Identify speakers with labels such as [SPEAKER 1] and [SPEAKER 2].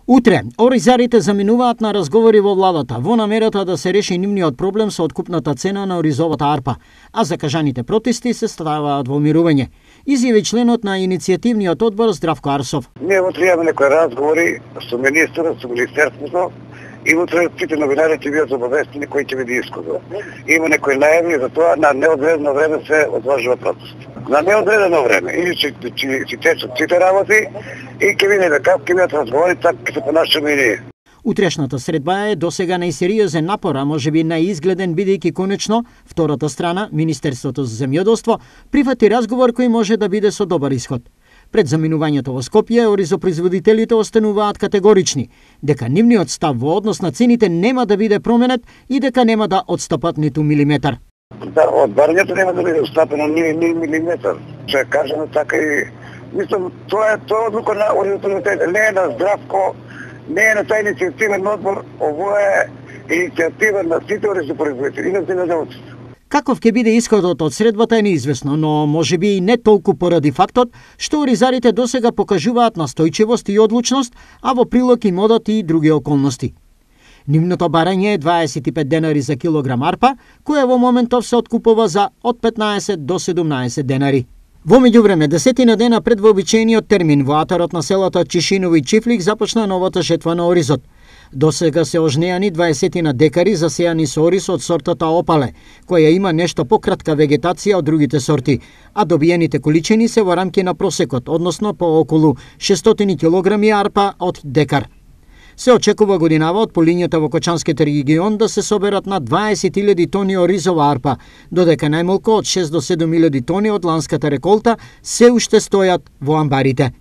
[SPEAKER 1] Утре, оризарите заминуваат на разговори во владата во намерата да се реши нивниот проблем со откупната цена на оризовата арпа, а закажаните протести се ставаат во мирување. Изјави членот на иницијативниот одбор Здравко Арсов.
[SPEAKER 2] Ние утре имаме некои разговори со министерот, со министерството и утре сите новинари ќе бидат обавестени кои ќе биде исходот. Има некои најави за тоа на неодредено време се одложува протест. На неодредено време или ќе течат сите работи и ќе видиме како ќе бидат разговори, така ќе се понашаме и ние.
[SPEAKER 1] Утрешната средба е досега најсериозен напор, а можеби најизгледен, бидејќи конечно втората страна, Министерството за земјоделство, прифати разговор кој може да биде со добар исход. Пред заминувањето во Скопје, оризопроизводителите остануваат категорични дека нивниот став во однос на цените нема да биде променет и дека нема да отстапат ниту милиметар.
[SPEAKER 2] Да, одбарањето нема да биде отстапено ни милиметар. Че кажано така и мислам тоа е одлука на оризопроизводителите, не е на Здравко, не е на тај иницијативен одбор, ово е иницијатива на сите оризопроизводители и на земјоделците.
[SPEAKER 1] Каков ќе биде исходот од средбата е неизвестно, но можеби и не толку поради фактот што оризарите досега покажуваат настојчивост и одлучност, а во прилог им одат и други околности. Нивното барање е 25 денари за килограм арпа, која во моментов се откупува за од 15 до 17 денари. Во меѓувреме, 10 дена пред вообичаениот термин во атарот на селото Чишиново и Чифлик започна новата жетва на оризот. Досега се ожнеани 20 декари засејани со ориз од сортата Опале, која има нешто пократка вегетација од другите сорти, а добиените количини се во рамки на просекот, односно по околу 600 килограми арпа од декар. Се очекува годинава од полињата во Кочанскиот регион да се соберат на 20.000 тони оризова арпа, додека најмалку од 6 до 7.000 тони од ланската реколта се уште стојат во амбарите.